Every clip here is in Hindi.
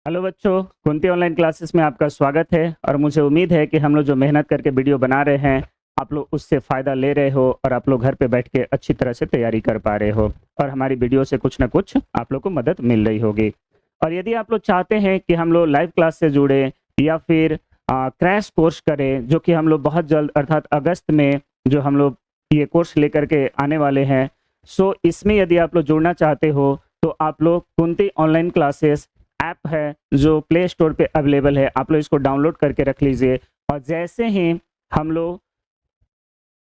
हेलो बच्चों, कुंती ऑनलाइन क्लासेस में आपका स्वागत है और मुझे उम्मीद है कि हम लोग जो मेहनत करके वीडियो बना रहे हैं, आप लोग उससे फ़ायदा ले रहे हो और आप लोग घर पे बैठ के अच्छी तरह से तैयारी कर पा रहे हो और हमारी वीडियो से कुछ ना कुछ आप लोग को मदद मिल रही होगी। और यदि आप लोग चाहते हैं कि हम लोग लाइव क्लास से जुड़े या फिर क्रैश कोर्स करें, जो कि हम लोग बहुत जल्द अर्थात अगस्त में जो हम लोग ये कोर्स लेकर के आने वाले हैं, सो इसमें यदि आप लोग जुड़ना चाहते हो तो आप लोग कुंती ऑनलाइन क्लासेस ऐप है जो प्ले स्टोर पे अवेलेबल है, आप लोग इसको डाउनलोड करके रख लीजिए और जैसे ही हम लोग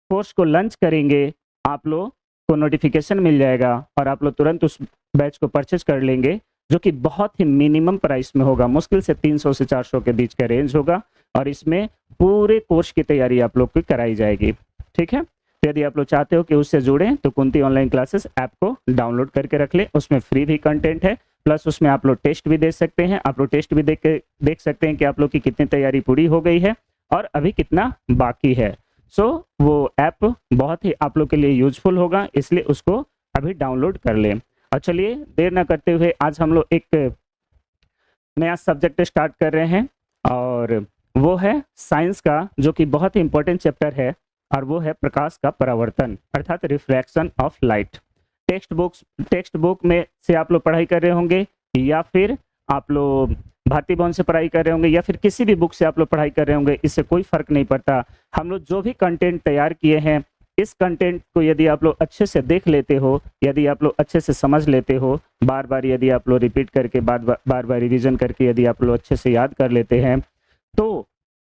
कोर्स को लॉन्च करेंगे, आप लोग को नोटिफिकेशन मिल जाएगा और आप लोग तुरंत उस बैच को परचेज कर लेंगे, जो कि बहुत ही मिनिमम प्राइस में होगा। मुश्किल से 300 से 400 के बीच का रेंज होगा और इसमें पूरे कोर्स की तैयारी आप लोग की कराई जाएगी। ठीक है, तो यदि आप लोग चाहते हो कि उससे जुड़ें तो कुंती ऑनलाइन क्लासेस ऐप को डाउनलोड करके रख लें। उसमें फ्री भी कंटेंट है, प्लस उसमें आप लोग टेस्ट भी दे सकते हैं। आप लोग टेस्ट भी देख सकते हैं कि आप लोग की कितनी तैयारी पूरी हो गई है और अभी कितना बाकी है। सो वो ऐप बहुत ही आप लोग के लिए यूजफुल होगा, इसलिए उसको अभी डाउनलोड कर लें। और चलिए देर ना करते हुए आज हम लोग एक नया सब्जेक्ट स्टार्ट कर रहे हैं और वो है साइंस का, जो कि बहुत ही इंपॉर्टेंट चैप्टर है और वो है प्रकाश का परावर्तन अर्थात refraction of light. Text book में से आप लोग पढ़ाई कर रहे होंगे या फिर आप लोग भारती भवन से पढ़ाई कर रहे होंगे या फिर किसी भी बुक से आप लोग पढ़ाई कर रहे होंगे, इससे कोई फर्क नहीं पड़ता। हम लोग जो भी कंटेंट तैयार किए हैं, इस कंटेंट को यदि आप लोग अच्छे से देख लेते हो, यदि आप लोग अच्छे से समझ लेते हो, बार बार यदि आप लोग रिपीट करके बार बार रिवीजन करके यदि आप लोग अच्छे से याद कर लेते हैं, तो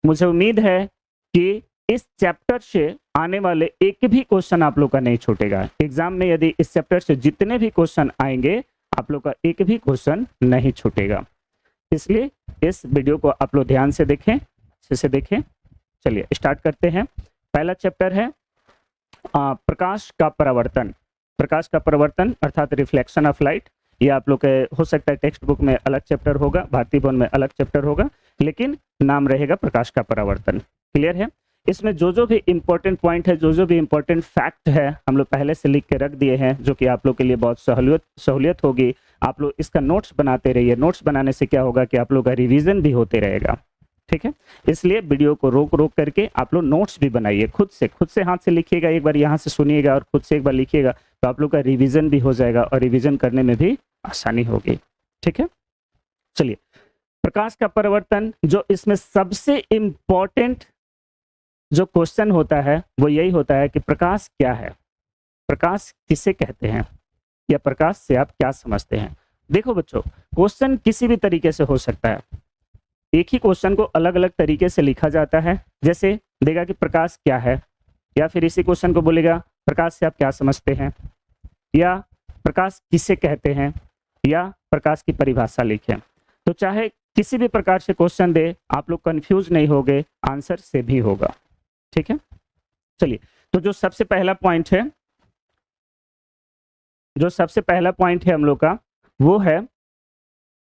मुझे उम्मीद है कि इस चैप्टर से आने वाले एक भी क्वेश्चन आप लोग का नहीं छूटेगा। एग्जाम में यदि इस चैप्टर से जितने भी क्वेश्चन आएंगे, आप लोग का एक भी क्वेश्चन नहीं छूटेगा। इसलिए इस वीडियो को आप लोग ध्यान से देखें, अच्छे से देखें। चलिए स्टार्ट करते हैं। पहला चैप्टर है प्रकाश का परावर्तन। प्रकाश का परावर्तन अर्थात रिफ्लेक्शन ऑफ लाइट। ये आप लोग के हो सकता है टेक्स्ट बुक में अलग चैप्टर होगा, भारती भवन में अलग चैप्टर होगा, लेकिन नाम रहेगा प्रकाश का परावर्तन। क्लियर है? इसमें जो भी इंपॉर्टेंट पॉइंट है, जो भी इंपॉर्टेंट फैक्ट है, हम लोग पहले से लिख के रख दिए हैं, जो कि आप लोग के लिए बहुत सहूलियत होगी। आप लोग इसका नोट्स बनाते रहिए। नोट्स बनाने से क्या होगा कि आप लोग का रिवीजन भी होते रहेगा। ठीक है, इसलिए वीडियो को रोक करके आप लोग नोट्स भी बनाइए। खुद से हाथ से लिखिएगा, एक बार यहाँ से सुनिएगा और खुद से एक बार लिखिएगा, तो आप लोग का रिवीजन भी हो जाएगा और रिवीजन करने में भी आसानी होगी। ठीक है, चलिए प्रकाश का परावर्तन, जो इसमें सबसे इंपॉर्टेंट जो क्वेश्चन होता है वो यही होता है कि प्रकाश क्या है, प्रकाश किसे कहते हैं, या प्रकाश से आप क्या समझते हैं। देखो बच्चों, क्वेश्चन किसी भी तरीके से हो सकता है। एक ही क्वेश्चन को अलग अलग तरीके से लिखा जाता है। जैसे देगा कि प्रकाश क्या है, या फिर इसी क्वेश्चन को बोलेगा प्रकाश से आप क्या समझते हैं, या प्रकाश किसे कहते हैं, या प्रकाश की परिभाषा लिखें। तो चाहे किसी भी प्रकार से क्वेश्चन दे, आप लोग कंफ्यूज नहीं होगे, आंसर से भी होगा। ठीक है, चलिए तो जो सबसे पहला पॉइंट है हम लोग का, वो है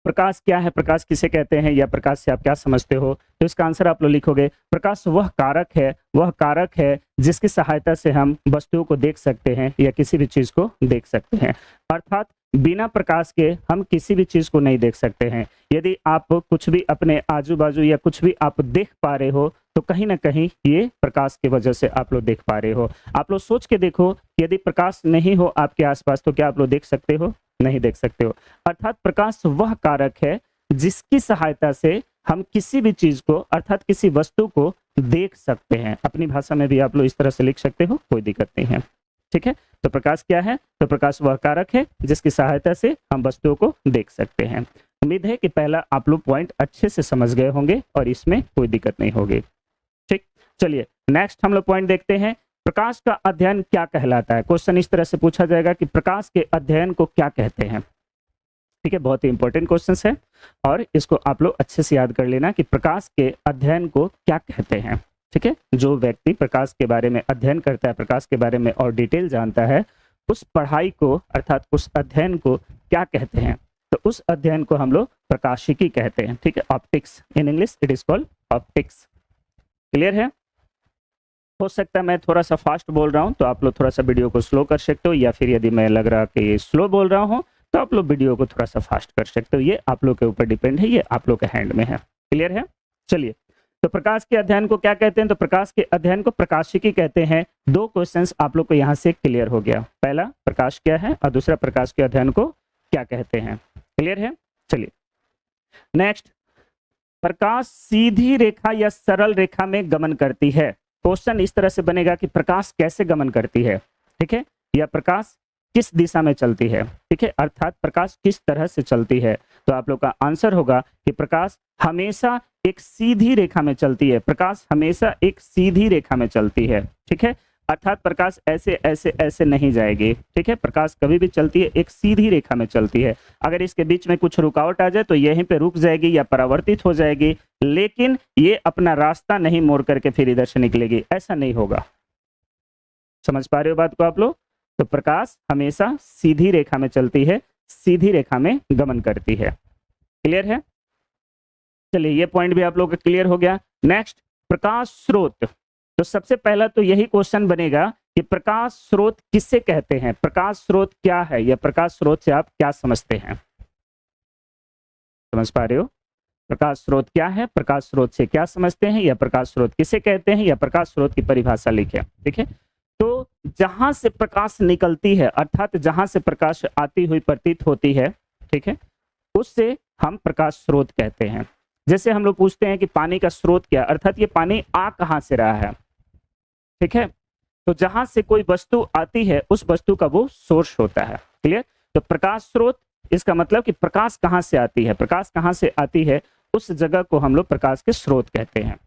प्रकाश क्या है, प्रकाश किसे कहते हैं, या प्रकाश से आप क्या समझते हो। तो इसका आंसर आप लोग लिखोगे, प्रकाश वह कारक है जिसकी सहायता से हम वस्तुओं को देख सकते हैं या किसी भी चीज को देख सकते हैं। अर्थात बिना प्रकाश के हम किसी भी चीज को नहीं देख सकते हैं। यदि आप कुछ भी अपने आजू बाजू या कुछ भी आप देख पा रहे हो, तो कहीं ना कहीं ये प्रकाश की वजह से आप लोग देख पा रहे हो। आप लोग सोच के देखो, यदि प्रकाश नहीं हो आपके आसपास, तो क्या आप लोग देख सकते हो? नहीं देख सकते हो। अर्थात प्रकाश वह कारक है जिसकी सहायता से हम किसी भी चीज को अर्थात किसी वस्तु को देख सकते हैं। अपनी भाषा में भी आप लोग इस तरह से लिख सकते हो, कोई दिक्कत नहीं है। ठीक है, तो प्रकाश क्या है? तो प्रकाश वह कारक है जिसकी सहायता से हम वस्तुओं को देख सकते हैं। उम्मीद है कि पहला आप लोग पॉइंट अच्छे से समझ गए होंगे और इसमें कोई दिक्कत नहीं होगी। ठीक, चलिए नेक्स्ट हम लोग पॉइंट देखते हैं। प्रकाश का अध्ययन क्या कहलाता है? क्वेश्चन इस तरह से पूछा जाएगा कि प्रकाश के अध्ययन को क्या कहते हैं। ठीक है, बहुत ही इंपॉर्टेंट क्वेश्चन है और इसको आप लोग अच्छे से याद कर लेना कि प्रकाश के अध्ययन को क्या कहते हैं। ठीक है, जो व्यक्ति प्रकाश के बारे में अध्ययन करता है, प्रकाश के बारे में और डिटेल जानता है, उस पढ़ाई को अर्थात उस अध्ययन को क्या कहते हैं? तो उस अध्ययन को हम लोग प्रकाशिकी कहते हैं। ठीक है, optics, in English it is called optics. Clear है? हो सकता है मैं थोड़ा सा फास्ट बोल रहा हूं, तो आप लोग थोड़ा सा वीडियो को स्लो कर सकते हो, या फिर यदि मैं लग रहा कि स्लो बोल रहा हूं तो आप लोग वीडियो को थोड़ा सा फास्ट कर सकते हो। ये आप लोग के ऊपर डिपेंड है, ये आप लोग के हैंड में है। क्लियर है? चलिए, तो प्रकाश के अध्ययन को क्या कहते हैं? तो प्रकाश के अध्ययन को प्रकाशिकी कहते हैं। 2 क्वेश्चंस आप लोग को यहाँ से क्लियर हो गया। पहला, प्रकाश क्या है, और दूसरा, प्रकाश के अध्ययन को क्या कहते हैं। क्लियर है? चलिए नेक्स्ट, प्रकाश सीधी रेखा या सरल रेखा में गमन करती है। क्वेश्चन इस तरह से बनेगा कि प्रकाश कैसे गमन करती है, ठीक है, या प्रकाश किस दिशा में चलती है, ठीक है, अर्थात प्रकाश किस तरह से चलती है। तो आप लोग का आंसर होगा कि प्रकाश हमेशा एक सीधी रेखा में चलती है। प्रकाश हमेशा एक सीधी रेखा में चलती है, ठीक है, अर्थात प्रकाश ऐसे ऐसे ऐसे नहीं जाएगी, ठीक है, प्रकाश कभी भी चलती है एक सीधी रेखा में चलती है। अगर इसके बीच में कुछ रुकावट आ जाए तो यहीं पे रुक जाएगी या परावर्तित हो जाएगी, लेकिन ये अपना रास्ता नहीं मोड़ करके फिर इधर से निकलेगी, ऐसा नहीं होगा। समझ पा रहे हो बात को आप लोग? तो प्रकाश हमेशा सीधी रेखा में चलती है, सीधी रेखा में गमन करती है। क्लियर है? चलिए, ये पॉइंट भी आप लोग का क्लियर हो गया। नेक्स्ट, प्रकाश स्रोत। तो सबसे पहला तो यही क्वेश्चन बनेगा कि प्रकाश स्रोत किससे कहते हैं, प्रकाश स्रोत क्या है, या प्रकाश स्रोत से आप क्या समझते हैं। समझ पा रहे हो? प्रकाश स्रोत क्या है, प्रकाश स्रोत से क्या समझते हैं, या प्रकाश स्रोत किसे कहते हैं, या प्रकाश स्रोत की परिभाषा लिखे। ठीक है, तो जहां से प्रकाश निकलती है, अर्थात जहां से प्रकाश आती हुई प्रतीत होती है, ठीक है, उससे हम प्रकाश स्रोत कहते हैं। जैसे हम लोग पूछते हैं कि पानी का स्रोत क्या, अर्थात ये पानी आ कहां से रहा है, ठीक है, तो जहां से कोई वस्तु आती है उस वस्तु का वो सोर्स होता है। क्लियर? तो प्रकाश स्रोत, इसका मतलब कि प्रकाश कहां से आती है, प्रकाश कहां से आती है उस जगह को हम लोग प्रकाश के स्रोत कहते हैं।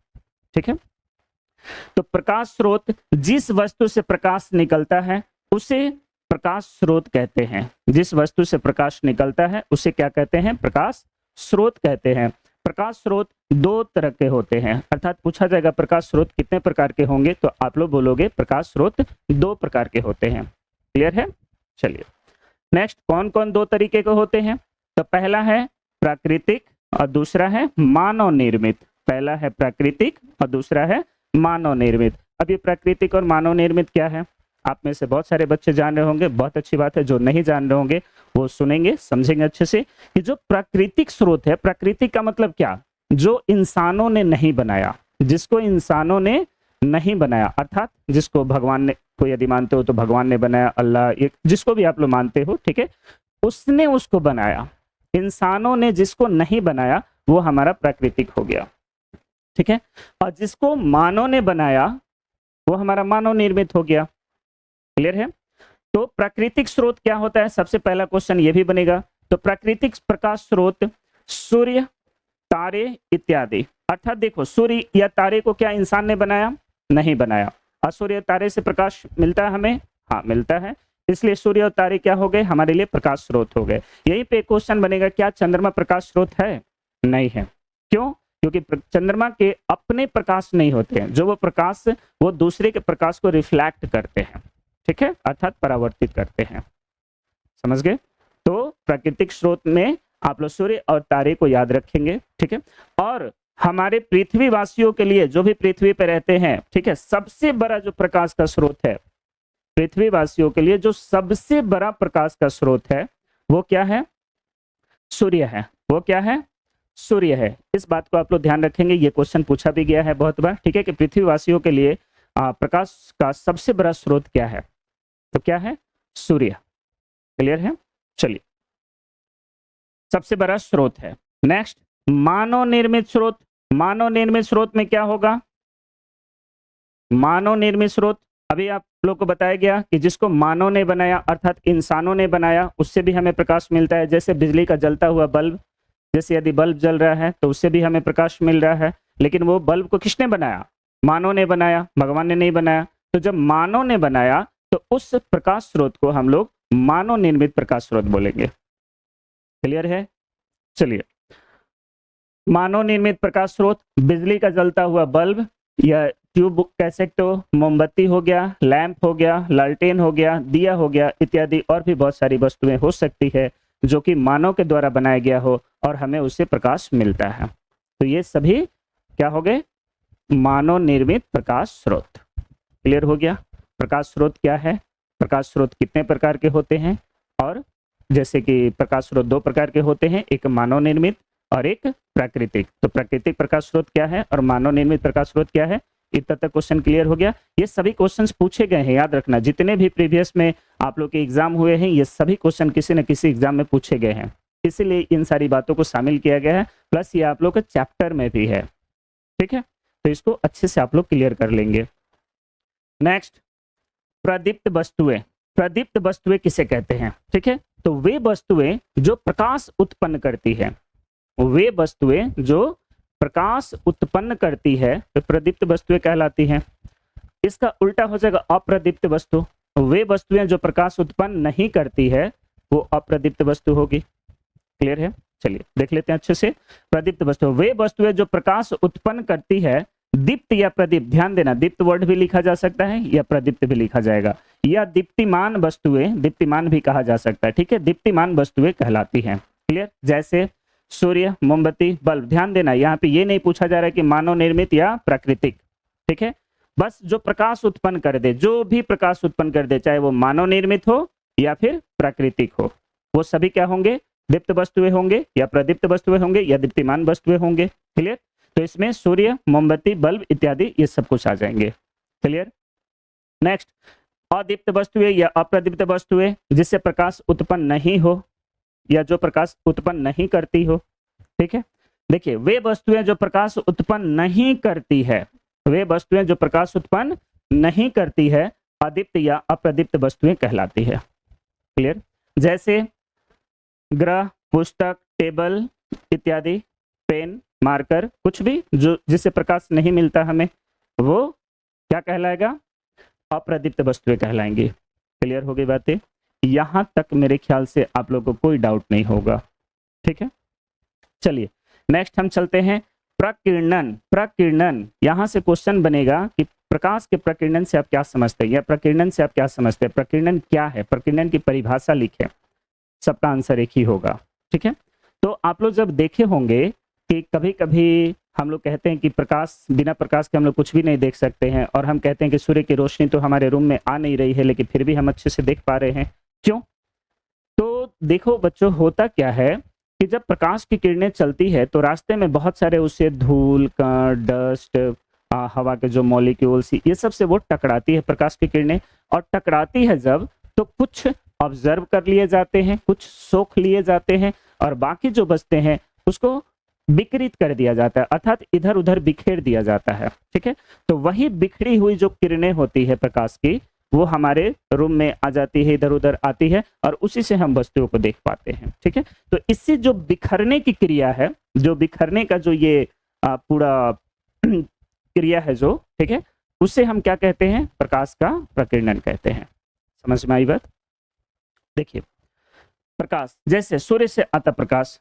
ठीक है, तो प्रकाश स्रोत, जिस वस्तु से प्रकाश निकलता है उसे प्रकाश स्रोत कहते हैं। जिस वस्तु से प्रकाश निकलता है उसे क्या कहते हैं, प्रकाश स्रोत कहते हैं। प्रकाश स्रोत 2 तरह के होते हैं, अर्थात पूछा जाएगा प्रकाश स्रोत कितने प्रकार के होंगे, तो आप लोग बोलोगे प्रकाश स्रोत 2 प्रकार के होते हैं। क्लियर है? चलिए नेक्स्ट, कौन कौन 2 तरीके के होते हैं? तो पहला है प्राकृतिक और दूसरा है मानव निर्मित। पहला है प्राकृतिक और दूसरा है मानव निर्मित। अब ये प्राकृतिक और मानव निर्मित क्या है, आप में से बहुत सारे बच्चे जान रहे होंगे, बहुत अच्छी बात है। जो नहीं जान रहे होंगे वो सुनेंगे, समझेंगे अच्छे से कि जो प्राकृतिक स्रोत है, प्राकृतिक का मतलब क्या, जो इंसानों ने नहीं बनाया, जिसको इंसानों ने नहीं बनाया, अर्थात जिसको भगवान ने, कोई यदि मानते हो तो भगवान ने बनाया, अल्लाह, ये जिसको भी आप लोग मानते हो, ठीक है, उसने उसको बनाया। इंसानों ने जिसको नहीं बनाया वो हमारा प्राकृतिक हो गया। ठीक है, और जिसको मानव ने बनाया वो हमारा मानव निर्मित हो गया। क्लियर है? तो प्राकृतिक स्रोत क्या होता है, सबसे पहला क्वेश्चन ये भी बनेगा। तो प्राकृतिक प्रकाश स्रोत सूर्य, तारे इत्यादि। अर्थात देखो, सूर्य या तारे को क्या इंसान ने बनाया? नहीं बनाया। और सूर्य तारे से प्रकाश मिलता है हमें? हाँ मिलता है। इसलिए सूर्य और तारे क्या हो गए, हमारे लिए प्रकाश स्रोत हो गए। यहीं पे क्वेश्चन बनेगा, क्या चंद्रमा प्रकाश स्रोत है? नहीं है। क्यों? क्योंकि चंद्रमा के अपने प्रकाश नहीं होते हैं, जो वो प्रकाश वो दूसरे के प्रकाश को रिफ्लेक्ट करते हैं, ठीक है, अर्थात परावर्तित करते हैं। समझ गए? तो प्राकृतिक स्रोत में आप लोग सूर्य और तारे को याद रखेंगे, ठीक है। और हमारे पृथ्वीवासियों के लिए, जो भी पृथ्वी पे रहते हैं, ठीक है, सबसे बड़ा जो प्रकाश का स्रोत है पृथ्वीवासियों के लिए, जो सबसे बड़ा प्रकाश का स्रोत है वो क्या है? सूर्य है। वो क्या है? सूर्य है। इस बात को आप लोग ध्यान रखेंगे, ये क्वेश्चन पूछा भी गया है बहुत बार, ठीक है, कि पृथ्वीवासियों के लिए प्रकाश का सबसे बड़ा स्रोत क्या है? तो क्या है? सूर्य। क्लियर है? चलिए, सबसे बड़ा स्रोत है। नेक्स्ट, मानव निर्मित स्रोत। मानव निर्मित स्रोत में क्या होगा? मानव निर्मित स्रोत अभी आप लोग को बताया गया कि जिसको मानव ने बनाया, अर्थात इंसानों ने बनाया, उससे भी हमें प्रकाश मिलता है। जैसे बिजली का जलता हुआ बल्ब, जैसे यदि बल्ब जल रहा है तो उससे भी हमें प्रकाश मिल रहा है, लेकिन वो बल्ब को किसने बनाया? मानव ने बनाया, भगवान ने नहीं बनाया। तो जब मानव ने बनाया तो उस प्रकाश स्रोत को हम लोग मानव निर्मित प्रकाश स्रोत बोलेंगे। क्लियर है? चलिए, मानव निर्मित प्रकाश स्रोत, बिजली का जलता हुआ बल्ब या ट्यूब कह सकते हो, मोमबत्ती हो गया, लैंप हो गया, लालटेन हो गया, दिया हो गया, इत्यादि और भी बहुत सारी वस्तुएं हो सकती है जो कि मानव के द्वारा बनाया गया हो और हमें उससे प्रकाश मिलता है। तो ये सभी क्या हो गए? मानव निर्मित प्रकाश स्रोत। क्लियर हो गया? प्रकाश स्रोत क्या है, प्रकाश स्रोत कितने प्रकार के होते हैं, और जैसे कि प्रकाश स्रोत दो प्रकार के होते हैं, एक मानव निर्मित और एक प्राकृतिक। तो प्राकृतिक प्रकाश स्रोत क्या है और मानव निर्मित प्रकाश स्रोत क्या है, इतना तक क्वेश्चन क्लियर हो गया। ये सभी क्वेश्चंस पूछे गए हैं, याद रखना, जितने भी प्रीवियस में आप लोग के एग्जाम हुए हैं ये सभी क्वेश्चन किसी न किसी एग्जाम में पूछे गए हैं, इसीलिए इन सारी बातों को शामिल किया गया है। प्लस ये आप लोग के चैप्टर में भी है, ठीक है, तो इसको अच्छे से आप लोग क्लियर कर लेंगे। नेक्स्ट, प्रदीप्त वस्तुएं। प्रदीप्त वस्तुएं किसे कहते हैं, ठीक है, तो वे वस्तुएं जो प्रकाश उत्पन्न करती है, वे वस्तुएं जो प्रकाश उत्पन्न करती है तो प्रदीप्त वस्तुएं कहलाती हैं। इसका उल्टा हो जाएगा अप्रदीप्त वस्तु। वे वस्तुएं जो प्रकाश उत्पन्न नहीं करती है वो अप्रदीप्त वस्तु होगी। क्लियर है, चलिए देख लेते हैं अच्छे से। प्रदीप्त वस्तु, वे वस्तुएं जो प्रकाश उत्पन्न करती है, दीप्त या प्रदीप्त, ध्यान देना दीप्त वर्ड भी लिखा जा सकता है या प्रदीप्त भी लिखा जाएगा, या दीप्तिमान वस्तुएं, दीप्तिमान भी कहा जा सकता है, ठीक है, दीप्तिमान वस्तुएं कहलाती हैं। क्लियर, जैसे सूर्य, मोमबत्ती, बल्ब। ध्यान देना यहाँ पे ये नहीं पूछा जा रहा है कि मानव निर्मित या प्राकृतिक, ठीक है, बस जो प्रकाश उत्पन्न कर दे, जो भी प्रकाश उत्पन्न कर दे, चाहे वो मानव निर्मित हो या फिर प्राकृतिक हो, वो सभी क्या होंगे, दीप्त वस्तुएं होंगे या प्रदीप्त वस्तुएं होंगे या दीप्तिमान वस्तुएं होंगे। क्लियर, तो इसमें सूर्य, मोमबत्ती, बल्ब इत्यादि ये सब कुछ आ जाएंगे। क्लियर। नेक्स्ट, अदीप्त वस्तुएं या अप्रदीप्त वस्तुएं जिससे प्रकाश उत्पन्न नहीं हो या जो प्रकाश उत्पन्न नहीं करती हो, ठीक है। देखिए, वे वस्तुएं जो प्रकाश उत्पन्न नहीं करती है, वे वस्तुएं जो प्रकाश उत्पन्न नहीं करती है अदीप्त या अप्रदीप्त वस्तुएं कहलाती है। क्लियर, जैसे ग्रह, पुस्तक, टेबल इत्यादि, पेन, मार्कर, कुछ भी जो जिससे प्रकाश नहीं मिलता हमें, वो क्या कहलाएगा, अप्रदीप्त वस्तुएं कहलाएंगी। क्लियर हो गई बातें, यहां तक मेरे ख्याल से आप लोगों को कोई डाउट नहीं होगा, ठीक है। चलिए नेक्स्ट हम चलते हैं प्रकीर्णन। प्रकीर्णन, यहां से क्वेश्चन बनेगा कि प्रकाश के प्रकीर्णन से आप क्या समझते हैं या प्रकीर्णन से आप क्या समझते हैं, प्रकीर्णन क्या है, प्रकीर्णन की परिभाषा लिखें, सबका आंसर एक ही होगा, ठीक है। तो आप लोग जब देखे होंगे कि कभी कभी हम लोग कहते हैं कि प्रकाश, बिना प्रकाश के हम लोग कुछ भी नहीं देख सकते हैं, और हम कहते हैं कि सूर्य की रोशनी तो हमारे रूम में आ नहीं रही है लेकिन फिर भी हम अच्छे से देख पा रहे हैं, क्यों? तो देखो बच्चों, होता क्या है कि जब प्रकाश की किरणें चलती है तो रास्ते में बहुत सारे उससे धूल, कण, डस्ट, हवा के जो मॉलिक्यूल्स, ये सब से वो टकराती है प्रकाश की किरणें, और टकराती है जब, तो कुछ ऑब्जर्व कर लिए जाते हैं, कुछ सोख लिए जाते हैं, और बाकी जो बचते हैं उसको विकृत कर दिया जाता है, अर्थात इधर उधर बिखेर दिया जाता है, ठीक है। तो वही बिखरी हुई जो किरणें होती है प्रकाश की, वो हमारे रूम में आ जाती है, इधर उधर आती है, और उसी से हम वस्तुओं को देख पाते हैं, ठीक है। तो इससे जो बिखरने की क्रिया है, जो बिखरने का जो ये पूरा क्रिया है जो, ठीक है, उसे हम क्या कहते हैं, प्रकाश का प्रकीर्णन कहते हैं। समझ में आई बात? देखिए, प्रकाश, जैसे सूर्य से आता प्रकाश,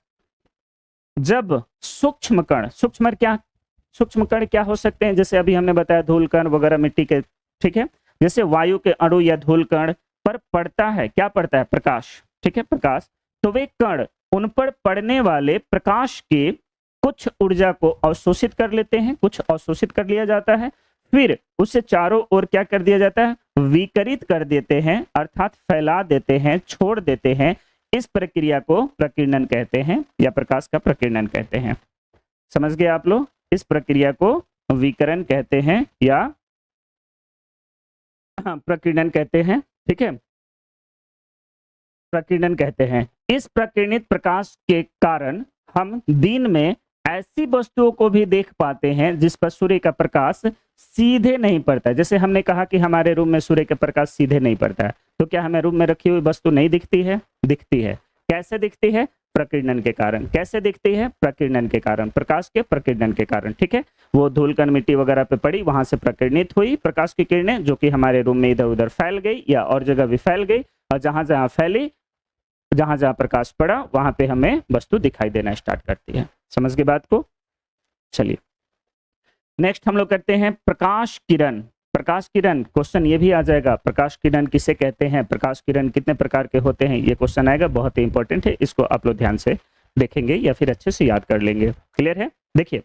जब सूक्ष्म कण, सूक्ष्म कण क्या हो सकते हैं, जैसे अभी हमने बताया धूल कण वगैरह मिट्टी के, ठीक है, जैसे वायु के अणु या धूल कण पर पड़ता है, क्या पड़ता है, प्रकाश, ठीक है, प्रकाश, तो वे कण उन पर पड़ने वाले प्रकाश के कुछ ऊर्जा को अवशोषित कर लेते हैं, कुछ अवशोषित कर लिया जाता है, फिर उसे चारों ओर क्या कर दिया जाता है, विकिरित कर देते हैं, अर्थात फैला देते हैं, छोड़ देते हैं। इस प्रक्रिया को प्रकीर्णन कहते हैं या प्रकाश का प्रकीर्णन कहते हैं। समझ गए आप लोग? इस प्रक्रिया को विकिरण कहते हैं या प्रकीर्णन कहते हैं, ठीक है, प्रकीर्णन कहते हैं। इस प्रकीर्णित प्रकाश के कारण हम दिन में ऐसी वस्तुओं को भी देख पाते हैं जिस पर सूर्य का प्रकाश सीधे नहीं पड़ता। जैसे हमने कहा कि हमारे रूम में सूर्य का प्रकाश सीधे नहीं पड़ता है, तो क्या हमें रूम में रखी हुई वस्तु नहीं दिखती है? दिखती है। कैसे दिखती है? प्रकीर्णन के कारण। कैसे दिखती है? प्रकीर्णन के कारण, प्रकाश के प्रकीर्णन के कारण, ठीक है। वो धूल कण मिट्टी वगैरह पे पड़ी, वहां से प्रकीर्णित हुई प्रकाश की किरणें, जो कि हमारे रूम में इधर उधर फैल गई या और जगह भी फैल गई, और जहां जहां फैली, जहां जहां प्रकाश पड़ा, वहां पे हमें वस्तु दिखाई देना स्टार्ट करती है। समझ गए बात को? चलिए नेक्स्ट हम लोग करते हैं प्रकाश किरण। प्रकाश किरण, क्वेश्चन ये भी आ जाएगा, प्रकाश किरण किसे कहते हैं, प्रकाश किरण कितने प्रकार के होते हैं, ये क्वेश्चन आएगा, बहुत ही इंपॉर्टेंट है, इसको आप लोग ध्यान से देखेंगे या फिर अच्छे से याद कर लेंगे। क्लियर है? देखिए,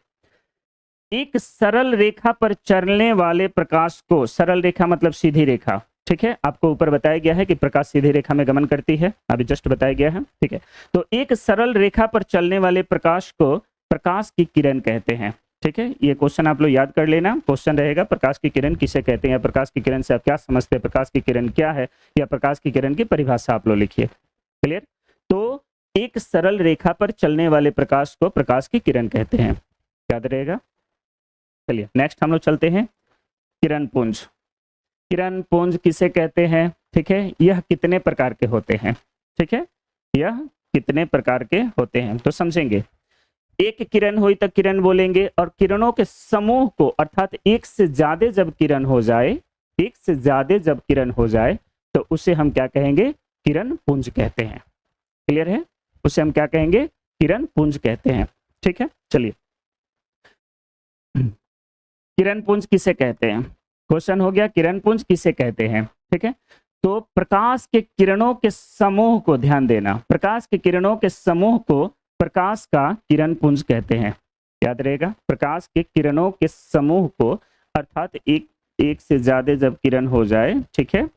एक सरल रेखा पर चलने वाले प्रकाश को, सरल रेखा मतलब सीधी रेखा, ठीक है, आपको ऊपर बताया गया है कि प्रकाश सीधी रेखा में गमन करती है, अभी जस्ट बताया गया है। ठीक है, तो एक सरल रेखा पर चलने वाले प्रकाश को प्रकाश की किरण कहते हैं। ठीक है, ये क्वेश्चन आप लोग याद कर लेना। क्वेश्चन रहेगा प्रकाश की किरण किसे कहते हैं, या प्रकाश की किरण से आप क्या समझते हैं, प्रकाश की किरण क्या है, या प्रकाश की किरण की परिभाषा आप लोग लिखिए। क्लियर? तो एक सरल रेखा पर चलने वाले प्रकाश को प्रकाश की किरण कहते हैं, याद रहेगा। चलिए नेक्स्ट हम लोग चलते हैं, किरण पुंज। किरण पुंज किसे कहते हैं? ठीक है, यह कितने प्रकार के होते हैं? ठीक है, यह कितने प्रकार के होते हैं तो समझेंगे। एक किरण हुई तो किरण बोलेंगे, और किरणों के समूह को, अर्थात एक से ज्यादा जब किरण हो जाए, एक से ज्यादा जब किरण हो जाए तो उसे हम क्या कहेंगे? किरण पुंज कहते हैं। क्लियर है? उसे हम क्या कहेंगे? किरण पुंज कहते हैं। ठीक है, चलिए किरण पुंज किसे कहते हैं? क्वेश्चन हो गया किरण पुंज किसे कहते हैं। ठीक है, तो प्रकाश के किरणों के समूह को, ध्यान देना, प्रकाश के किरणों के समूह को प्रकाश का किरण पुंज कहते हैं। याद रहेगा, प्रकाश के किरणों के समूह को, अर्थात एक से ज्यादा जब किरण हो जाए, ठीक है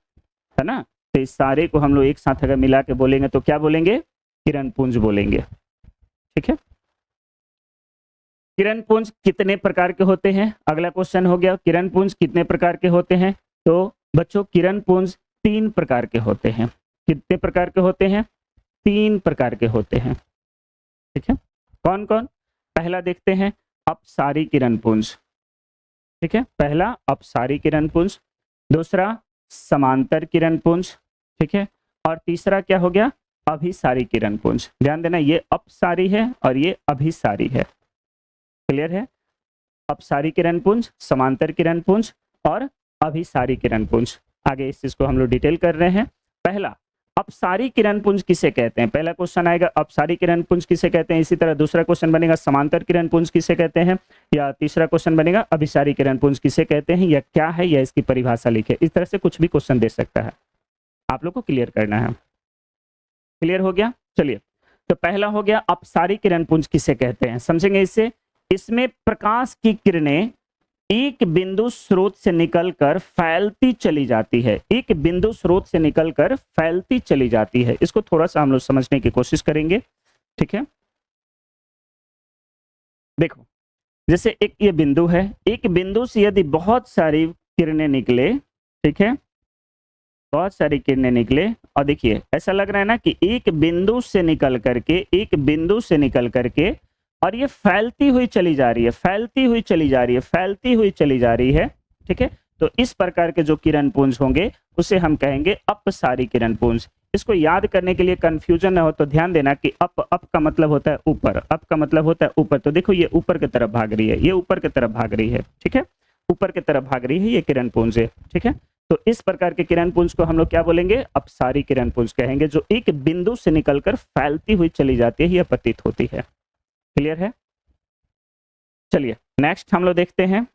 ना, तो इस सारे को हम लोग एक साथ अगर मिला के बोलेंगे तो क्या बोलेंगे? किरण पुंज बोलेंगे। ठीक है, किरण पुंज कितने प्रकार के होते हैं? अगला क्वेश्चन हो गया किरण पुंज कितने प्रकार के होते हैं। तो बच्चों किरण पुंज 3 प्रकार के होते हैं। कितने प्रकार के होते हैं? 3 प्रकार के होते हैं। ठीक है, कौन कौन? पहला देखते हैं अपसारी किरण पुंज। ठीक है, पहला अपसारी किरण पुंज, दूसरा समांतर किरण पुंज, ठीक है, और तीसरा क्या हो गया? अभिसारी किरण पुंज। ध्यान देना, ये अपसारी है और ये अभिसारी है। क्लियर है? अपसारी किरण पुंज, समांतर किरण पुंज और अभिसारी किरण पुंज। आगे इस चीज को हम लोग डिटेल कर रहे हैं। पहला अपसारी किरण पुंज किसे कहते हैं? पहला क्वेश्चन आएगा अपसारी किरण पुंज किसे कहते हैं, इसी तरह दूसरा क्वेश्चन बनेगा समांतर किरण पुंज किसे कहते हैं, या तीसरा क्वेश्चन बनेगा अभिसारी किरण पुंज किसे कहते हैं, या क्या है, या इसकी परिभाषा लिखे। इस तरह से कुछ भी क्वेश्चन दे सकता है, आप लोग को क्लियर करना है। क्लियर हो गया? चलिए, तो पहला हो गया अपसारी किरण पुंज किसे कहते हैं, समझेंगे इससे। इसमें प्रकाश की किरणें एक बिंदु स्रोत से निकलकर फैलती चली जाती है, एक बिंदु स्रोत से निकलकर फैलती चली जाती है। इसको थोड़ा सा हम लोग समझने की कोशिश करेंगे। ठीक है, देखो, जैसे एक ये बिंदु है, एक बिंदु से यदि बहुत सारी किरणें निकले, ठीक है, बहुत सारी किरणें निकले, और देखिए ऐसा लग रहा है ना कि एक बिंदु से निकल करके, एक बिंदु से निकल करके, और ये फैलती हुई चली जा रही है, फैलती हुई चली जा रही है, फैलती हुई चली जा रही है। ठीक है, तो इस प्रकार के जो किरण पुंज होंगे उसे हम कहेंगे अपसारी किरण पुंज। इसको याद करने के लिए कंफ्यूजन ना हो तो ध्यान देना कि अप का मतलब होता है ऊपर, अप का मतलब होता है ऊपर। तो देखो ये ऊपर की तरफ भाग रही है, ये ऊपर की तरफ भाग रही है। ठीक है, ऊपर की तरफ भाग रही है, ये किरण पुंज है। ठीक है, तो इस प्रकार के किरण पुंज को हम लोग क्या बोलेंगे? अपसारी किरण पुंज कहेंगे, जो एक बिंदु से निकलकर फैलती हुई चली जाती है या प्रतीत होती है। क्लियर है? चलिए नेक्स्ट हम लोग देखते हैं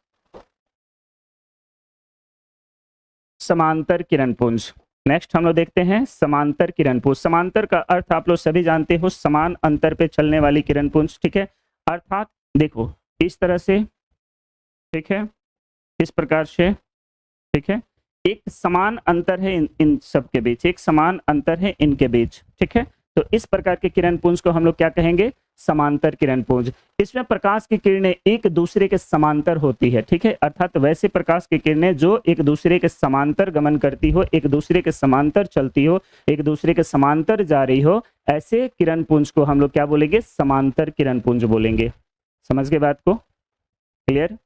समांतर किरण पुंज। नेक्स्ट हम लोग देखते हैं समांतर किरण पुंज। समांतर का अर्थ आप लोग सभी जानते हो, समान अंतर पे चलने वाली किरण पुंज। ठीक है, अर्थात देखो इस तरह से, ठीक है, इस प्रकार से, ठीक है, एक समान अंतर है इन सब के बीच, एक समान अंतर है इनके बीच। ठीक है, तो इस प्रकार के किरण पुंज को हम लोग क्या कहेंगे? समांतर किरण पुंज। इसमें प्रकाश की किरणें एक दूसरे के समांतर होती है। ठीक है, अर्थात वैसे प्रकाश की किरणें जो एक दूसरे के समांतर गमन करती हो, एक दूसरे के समांतर चलती हो, एक दूसरे के समांतर जा रही हो, ऐसे किरण पुंज को हम लोग क्या बोलेंगे? समांतर किरण पुंज बोलेंगे। समझ गए बात को? क्लियर?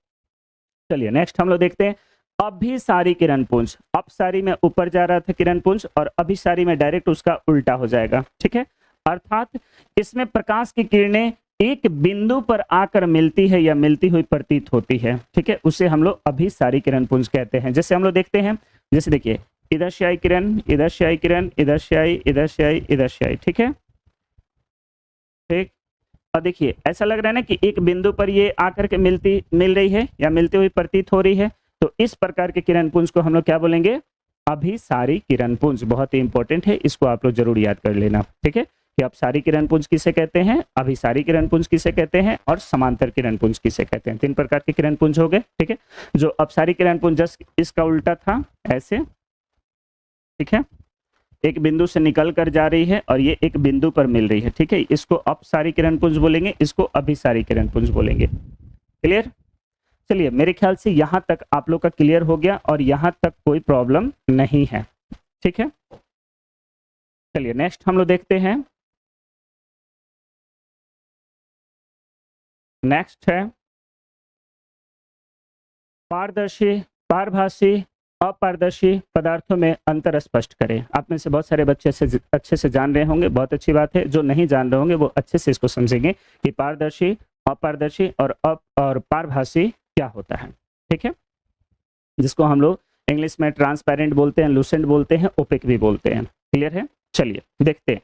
चलिए नेक्स्ट हम लोग देखते हैं अभिसारी किरण पुंज। अपसारी में ऊपर जा रहा था किरण पुंज, और अभिसारी में डायरेक्ट उसका उल्टा हो जाएगा। ठीक है, अर्थात इसमें प्रकाश की किरणें एक बिंदु पर आकर मिलती है या मिलती हुई प्रतीत होती है। ठीक है, उसे हम लोग अभिसारी किरण पुंज कहते हैं। जैसे हम लोग देखते हैं, जैसे देखिए इधर से आई किरण, इधर से आई किरण, इधर से आई, इधर से आई, इधर से आई। ठीक है, ठीक, और देखिए ऐसा लग रहा है ना कि एक बिंदु पर ये आकर के मिल रही है या मिलती हुई प्रतीत हो रही है। तो इस प्रकार के किरण पुंज को हम लोग क्या बोलेंगे? अभिसारी किरण पुंज। बहुत ही इंपॉर्टेंट है, इसको आप लोग जरूर याद कर लेना। ठीक है, कि अपसारी किरण पुंज किसे कहते हैं, अभिसारी किरण पुंज किसे कहते हैं, और समांतर किरण पुंज किसे कहते हैं। 3 प्रकार के किरण पुंज हो गए। ठीक है, जो अपसारी किरण पुंज जस्ट इसका उल्टा था, ऐसे, ठीक है, एक बिंदु से निकल कर जा रही है और ये एक बिंदु पर मिल रही है। ठीक है, इसको अपसारी किरण पुंज बोलेंगे, इसको अभिसारी किरण पुंज बोलेंगे। क्लियर? चलिए, मेरे ख्याल से यहां तक आप लोग का क्लियर हो गया और यहां तक कोई प्रॉब्लम नहीं है। ठीक है, चलिए नेक्स्ट हम लोग देखते हैं। नेक्स्ट है पारदर्शी, पारभासी, अपारदर्शी पदार्थों में अंतर स्पष्ट करें। आप में से बहुत सारे बच्चे अच्छे से जान रहे होंगे, बहुत अच्छी बात है। जो नहीं जान रहे होंगे वो अच्छे से इसको समझेंगे कि पारदर्शी, अपारदर्शी और पारभासी क्या होता है। ठीक है, जिसको हम लोग इंग्लिश में ट्रांसपेरेंट बोलते हैं, लूसेंट बोलते हैं, ओपेक भी बोलते हैं। क्लियर है? चलिए देखते हैं,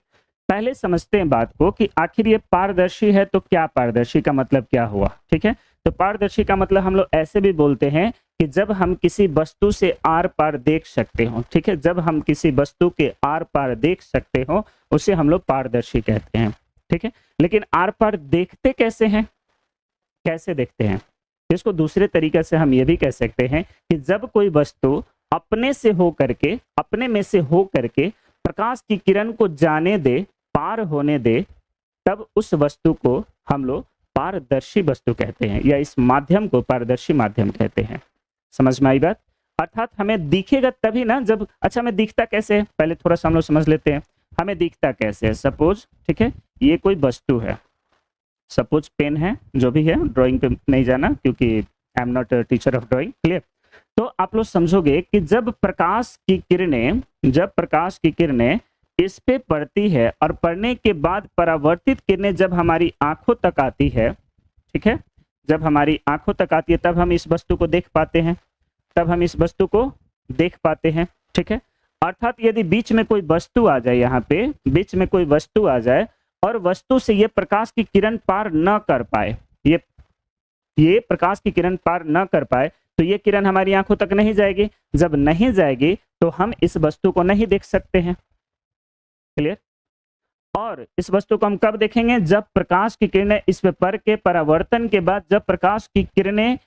पहले समझते हैं बात को कि आखिर ये पारदर्शी है तो क्या पारदर्शी का मतलब क्या हुआ। ठीक है, तो पारदर्शी का मतलब हम लोग ऐसे भी बोलते हैं कि जब हम किसी वस्तु से आर पार देख सकते हो। ठीक है, जब हम किसी वस्तु के आर पार देख सकते हो उसे हम लोग पारदर्शी कहते हैं। ठीक है, लेकिन आर पार देखते कैसे हैं, कैसे देखते हैं? इसको दूसरे तरीके से हम ये भी कह सकते हैं कि जब कोई वस्तु अपने से हो करके, अपने में से हो करके प्रकाश की किरण को जाने दे, पार होने दे, तब उस वस्तु को हम लोग पारदर्शी वस्तु कहते हैं, या इस माध्यम को पारदर्शी माध्यम कहते हैं। समझ में आई बात? अर्थात हमें दिखेगा तभी ना, जब अच्छा हमें दिखता कैसे है, पहले थोड़ा सा हम लोग समझ लेते हैं। हमें दिखता कैसे है? सपोज, ठीक है, ये कोई वस्तु है, सपोज पेन है, जो भी है, ड्राइंग पे नहीं जाना क्योंकि I am not teacher of drawing. Clear? तो आप लोग समझोगे कि जब प्रकाश की किरणें इस पे पड़ती है और पड़ने के बाद परावर्तित किरणें जब हमारी आंखों तक आती है, ठीक है, जब हमारी आंखों तक आती है तब हम इस वस्तु को देख पाते हैं, तब हम इस वस्तु को देख पाते हैं। ठीक है, अर्थात यदि बीच में कोई वस्तु आ जाए, यहाँ पे बीच में कोई वस्तु आ जाए और वस्तु से ये प्रकाश की किरण पार न कर पाए, ये प्रकाश की किरण पार न कर पाए, तो ये किरण हमारी आंखों तक नहीं जाएगी। जब नहीं जाएगी तो हम इस वस्तु को नहीं देख सकते हैं। क्लियर? और इस वस्तु को हम कब देखेंगे? जब प्रकाश की किरणें इस पे पड़ के परावर्तन के बाद, जब प्रकाश की किरणें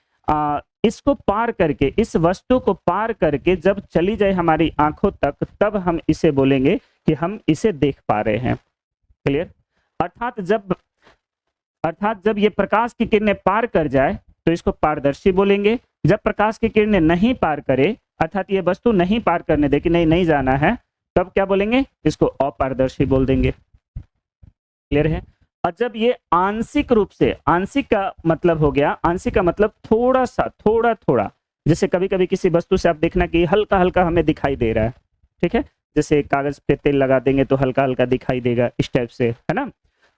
इसको पार करके, इस वस्तु को पार करके जब चली जाए हमारी आंखों तक, तब हम इसे बोलेंगे कि हम इसे देख पा रहे हैं। क्लियर? अर्थात जब ये प्रकाश की किरणें पार कर जाए तो इसको पारदर्शी बोलेंगे। जब प्रकाश की किरणें नहीं पार करे, अर्थात ये वस्तु नहीं पार करने दे कि नहीं जाना है, तब क्या बोलेंगे? इसको अपारदर्शी बोल देंगे। क्लियर है? और जब ये आंशिक रूप से, आंशिक का मतलब हो गया, आंशिक का मतलब थोड़ा सा, थोड़ा, जैसे कभी कभी किसी वस्तु से आप देखना कि हल्का हल्का हमें दिखाई दे रहा है। ठीक है, जैसे कागज पे तेल लगा देंगे तो हल्का हल्का दिखाई देगा, इस टाइप से, है ना?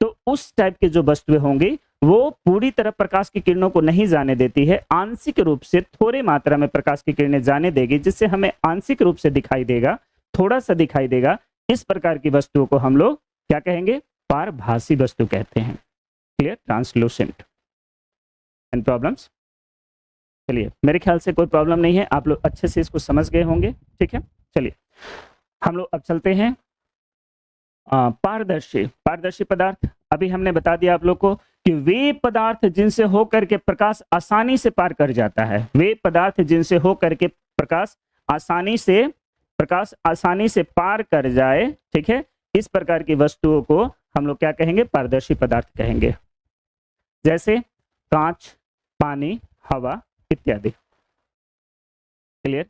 तो उस टाइप के जो वस्तुएं होंगी वो पूरी तरह प्रकाश की किरणों को नहीं जाने देती है, आंशिक रूप से थोड़ी मात्रा में प्रकाश की किरणें जाने देगी, जिससे हमें आंशिक रूप से दिखाई देगा, थोड़ा सा दिखाई देगा। इस प्रकार की वस्तुओं को हम लोग क्या कहेंगे? पारभासी वस्तु कहते हैं। क्लियर? ट्रांसलूसेंट। And problems? चलिए, मेरे ख्याल से कोई प्रॉब्लम नहीं है, आप लोग अच्छे से इसको समझ गए होंगे। ठीक है, चलिए हम लोग अब चलते हैं पारदर्शी पदार्थ। अभी हमने बता दिया आप लोग को कि वे पदार्थ जिनसे होकर के प्रकाश आसानी से पार कर जाता है, वे पदार्थ जिनसे होकर के प्रकाश आसानी से पार कर जाए, ठीक है, इस प्रकार की वस्तुओं को हम लोग क्या कहेंगे? पारदर्शी पदार्थ कहेंगे। जैसे कांच, पानी, हवा इत्यादि। क्लियर?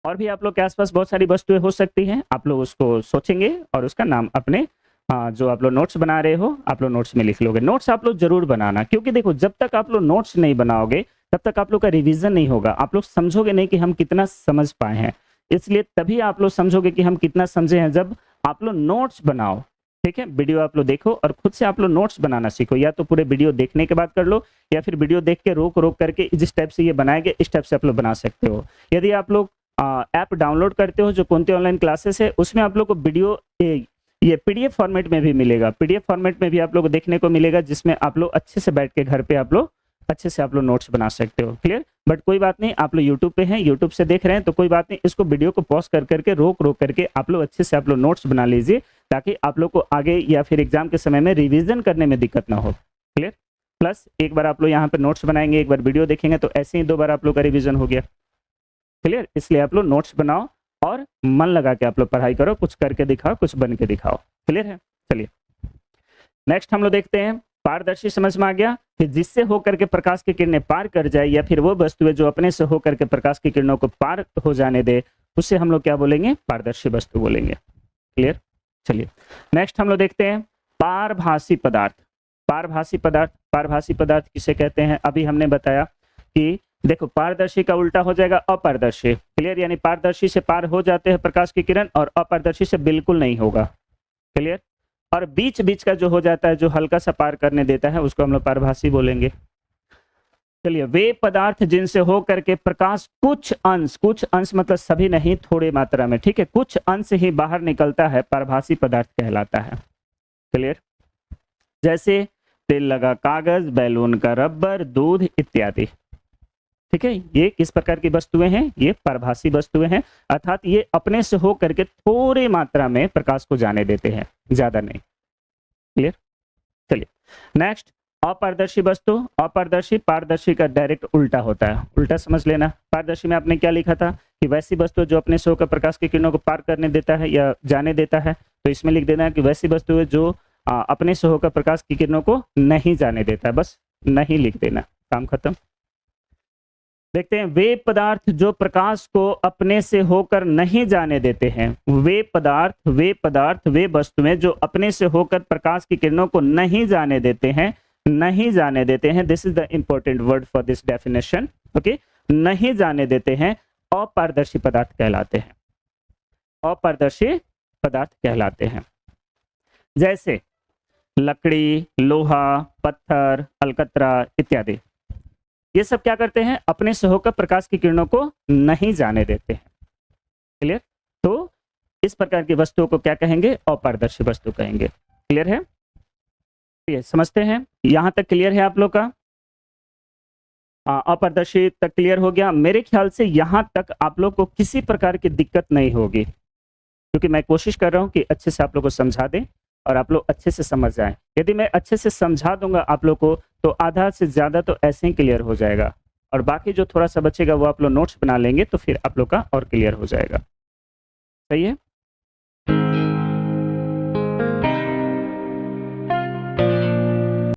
और भी आप लोग के आसपास बहुत सारी वस्तुएं हो सकती हैं, आप लोग उसको सोचेंगे और उसका नाम अपने जो आप लोग नोट्स बना रहे हो, आप लोग नोट्स में लिख लोगे। नोट्स आप लोग जरूर बनाना, क्योंकि देखो जब तक आप लोग नोट्स नहीं बनाओगे तब तक आप लोग का रिवीजन नहीं होगा, आप लोग समझोगे नहीं कि हम कितना समझ पाए हैं। इसलिए तभी आप लोग समझोगे कि हम कितना समझे हैं जब आप लोग नोट्स बनाओ। ठीक है, वीडियो आप लोग देखो और खुद से आप लोग नोट्स बनाना सीखो, या तो पूरे वीडियो देखने के बाद कर लो, या फिर वीडियो देख के रोक करके जिस टाइप से ये बनाए गए इस टाइप से आप लोग बना सकते हो। यदि आप लोग ऐप डाउनलोड करते हो जो कुंती ऑनलाइन क्लासेस है, उसमें आप लोग को वीडियो ये पीडीएफ फॉर्मेट में भी मिलेगा, पीडीएफ फॉर्मेट में भी आप लोग को देखने को मिलेगा, जिसमें आप लोग अच्छे से बैठ के घर पे आप लोग अच्छे से आप लोग नोट्स बना सकते हो। क्लियर? बट कोई बात नहीं, आप लोग यूट्यूब पे हैं, यूट्यूब से देख रहे हैं तो कोई बात नहीं, इसको वीडियो को पॉज करके रोक करके आप लोग अच्छे से आप लोग नोट्स बना लीजिए, ताकि आप लोग को आगे या फिर एग्जाम के समय में रिविजन करने में दिक्कत ना हो। क्लियर? प्लस एक बार आप लोग यहाँ पे नोट्स बनाएंगे, एक बार वीडियो देखेंगे, तो ऐसे ही 2 बार आप लोग का रिविजन हो गया। क्लियर? इसलिए आप लोग नोट्स बनाओ और मन लगा के आप लोग पढ़ाई करो, कुछ करके दिखाओ, कुछ बन के दिखाओ। क्लियर है? चलिए नेक्स्ट हम लोग देखते हैं, पारदर्शी समझ में आ गया कि जिससे होकर के प्रकाश की किरणें पार कर जाए, या फिर वो वस्तुएं जो अपने से होकर के प्रकाश की किरणों को पार हो जाने दे, उससे हम लोग क्या बोलेंगे? पारदर्शी वस्तु बोलेंगे। क्लियर? चलिए नेक्स्ट हम लोग देखते हैं, पारभासी पदार्थ। पारभासी पदार्थ, पारभासी पदार्थ किसे कहते हैं? अभी हमने बताया कि देखो पारदर्शी का उल्टा हो जाएगा अपारदर्शी। क्लियर? यानी पारदर्शी से पार हो जाते हैं प्रकाश की किरण, और अपारदर्शी से बिल्कुल नहीं होगा। क्लियर? और बीच बीच का जो हो जाता है, जो हल्का सा पार करने देता है, उसको हम लोग पारभासी बोलेंगे। चलिए, वे पदार्थ जिनसे हो करके प्रकाश कुछ अंश मतलब सभी नहीं, थोड़े मात्रा में, ठीक है, कुछ अंश ही बाहर निकलता है, पारभासी पदार्थ कहलाता है। क्लियर? जैसे तेल लगा कागज, बैलून का रबर, दूध इत्यादि। ठीक है, ये किस प्रकार की वस्तुएं हैं? ये पारभासी वस्तुएं हैं, अर्थात ये अपने से हो करके थोड़ी मात्रा में प्रकाश को जाने देते हैं, ज्यादा नहीं। क्लियर? चलिए नेक्स्ट, अपारदर्शी वस्तु। अपारदर्शी पारदर्शी का डायरेक्ट उल्टा होता है, उल्टा समझ लेना। पारदर्शी में आपने क्या लिखा था कि वैसी वस्तु जो अपने से होकर प्रकाश की किरणों को पार करने देता है या जाने देता है, तो इसमें लिख देना है कि वैसी वस्तु है जो अपने से होकर प्रकाश की किरणों को नहीं जाने देता है, बस नहीं लिख देना, काम खत्म। देखते हैं, वे पदार्थ जो प्रकाश को अपने से होकर नहीं जाने देते हैं। वे पदार्थ वे वस्तुएं जो अपने से होकर प्रकाश की किरणों को नहीं जाने देते हैं, नहीं जाने देते हैं। This is the important word for this definition. Okay, नहीं जाने देते हैं, अपारदर्शी पदार्थ कहलाते हैं, अपारदर्शी पदार्थ कहलाते हैं। जैसे लकड़ी, लोहा, पत्थर, अलकतरा इत्यादि, ये सब क्या करते हैं? अपने से होकर प्रकाश की किरणों को नहीं जाने देते हैं। क्लियर? तो इस प्रकार की वस्तुओं को क्या कहेंगे? अपारदर्शी वस्तु कहेंगे। क्लियर है? ये समझते हैं, यहां तक क्लियर है आप लोग का? अपारदर्शी तक क्लियर हो गया। मेरे ख्याल से यहां तक आप लोग को किसी प्रकार की दिक्कत नहीं होगी, क्योंकि मैं कोशिश कर रहा हूं कि अच्छे से आप लोग को समझा दें और आप लोग अच्छे से समझ जाएं। यदि मैं अच्छे से समझा दूंगा आप लोग को, तो आधा से ज्यादा तो ऐसे ही क्लियर हो जाएगा, और बाकी जो थोड़ा सा बचेगा वो आप लोग नोट्स बना लेंगे, तो फिर आप लोग का और क्लियर हो जाएगा। सही है?